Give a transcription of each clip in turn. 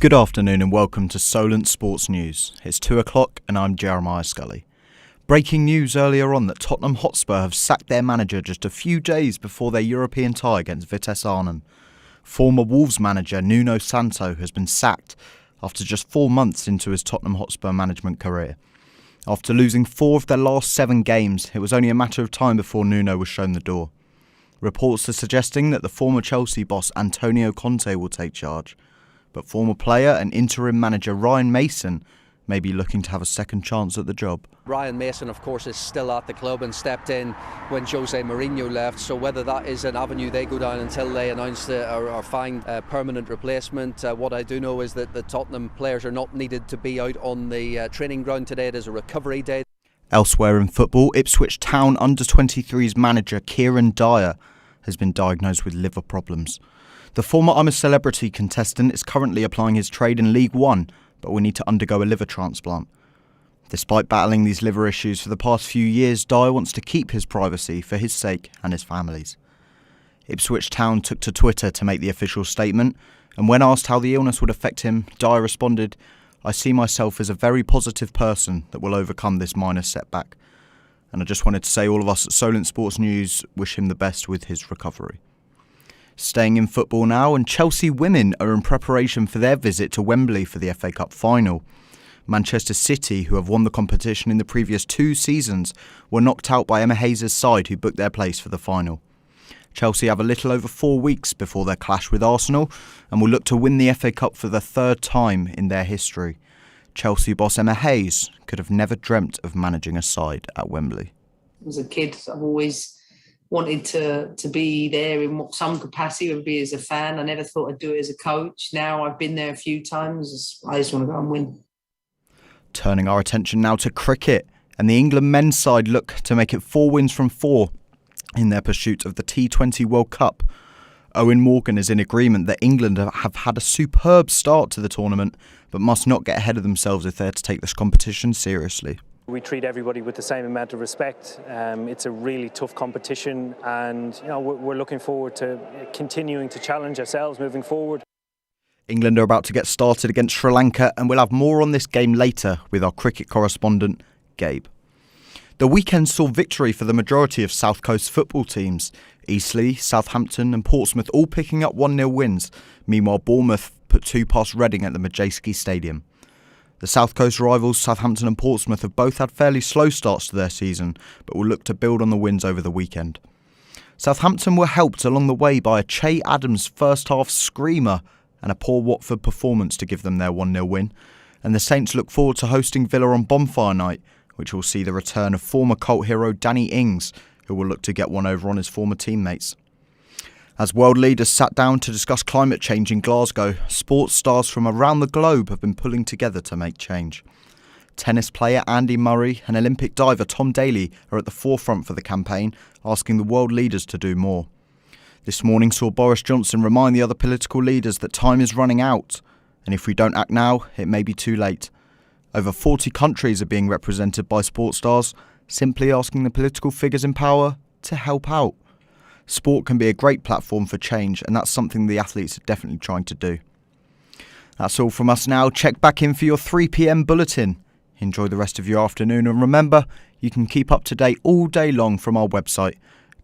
Good afternoon and welcome to Solent Sports News. It's 2 o'clock and I'm Jeremiah Scully. Breaking news earlier on that Tottenham Hotspur have sacked their manager just a few days before their European tie against Vitesse Arnhem. Former Wolves manager Nuno Santo has been sacked after just 4 months into his Tottenham Hotspur management career. After losing 4 of their last 7 games, it was only a matter of time before Nuno was shown the door. Reports are suggesting that the former Chelsea boss Antonio Conte will take charge, but former player and interim manager Ryan Mason may be looking to have a second chance at the job. Ryan Mason, of course, is still at the club and stepped in when Jose Mourinho left, so whether that is an avenue they go down until they announce or find a permanent replacement. What I do know is that the Tottenham players are not needed to be out on the training ground today. It is a recovery day. Elsewhere in football, Ipswich Town under-23s manager Kieran Dyer has been diagnosed with liver problems. The former I'm a Celebrity contestant is currently applying his trade in League One, but will need to undergo a liver transplant. Despite battling these liver issues for the past few years, Dyer wants to keep his privacy for his sake and his family's. Ipswich Town took to Twitter to make the official statement, and when asked how the illness would affect him, Dyer responded, "I see myself as a very positive person that will overcome this minor setback." And I just wanted to say all of us at Solent Sports News wish him the best with his recovery. Staying in football now, and Chelsea women are in preparation for their visit to Wembley for the FA Cup final. Manchester City, who have won the competition in the previous 2 seasons, were knocked out by Emma Hayes' side, who booked their place for the final. Chelsea have a little over 4 weeks before their clash with Arsenal and will look to win the FA Cup for the 3rd time in their history. Chelsea boss Emma Hayes could have never dreamt of managing a side at Wembley. As a kid, I've always wanted to be there in some capacity, whether it be as a fan. I never thought I'd do it as a coach. Now I've been there a few times. I just want to go and win. Turning our attention now to cricket, and the England men's side look to make it 4 wins from 4 in their pursuit of the T20 World Cup. Owen Morgan is in agreement that England have had a superb start to the tournament, but must not get ahead of themselves if they're to take this competition seriously. We treat everybody with the same amount of respect. It's a really tough competition, and we're looking forward to continuing to challenge ourselves moving forward. England are about to get started against Sri Lanka, and we'll have more on this game later with our cricket correspondent, Gabe. The weekend saw victory for the majority of South Coast football teams. Eastleigh, Southampton and Portsmouth all picking up 1-0 wins. Meanwhile, Bournemouth put 2 past Reading at the Madejski Stadium. The South Coast rivals Southampton and Portsmouth have both had fairly slow starts to their season, but will look to build on the wins over the weekend. Southampton were helped along the way by a Che Adams first-half screamer and a poor Watford performance to give them their 1-0 win, and the Saints look forward to hosting Villa on Bonfire Night, which will see the return of former cult hero Danny Ings, who will look to get one over on his former teammates. As world leaders sat down to discuss climate change in Glasgow, sports stars from around the globe have been pulling together to make change. Tennis player Andy Murray and Olympic diver Tom Daley are at the forefront for the campaign, asking the world leaders to do more. This morning saw Boris Johnson remind the other political leaders that time is running out, and if we don't act now, it may be too late. Over 40 countries are being represented by sports stars, simply asking the political figures in power to help out. Sport can be a great platform for change, and that's something the athletes are definitely trying to do. That's all from us now. Check back in for your 3 p.m. bulletin. Enjoy the rest of your afternoon, and remember, you can keep up to date all day long from our website,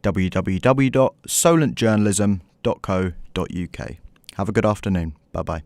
www.solentjournalism.co.uk. Have a good afternoon. Bye-bye.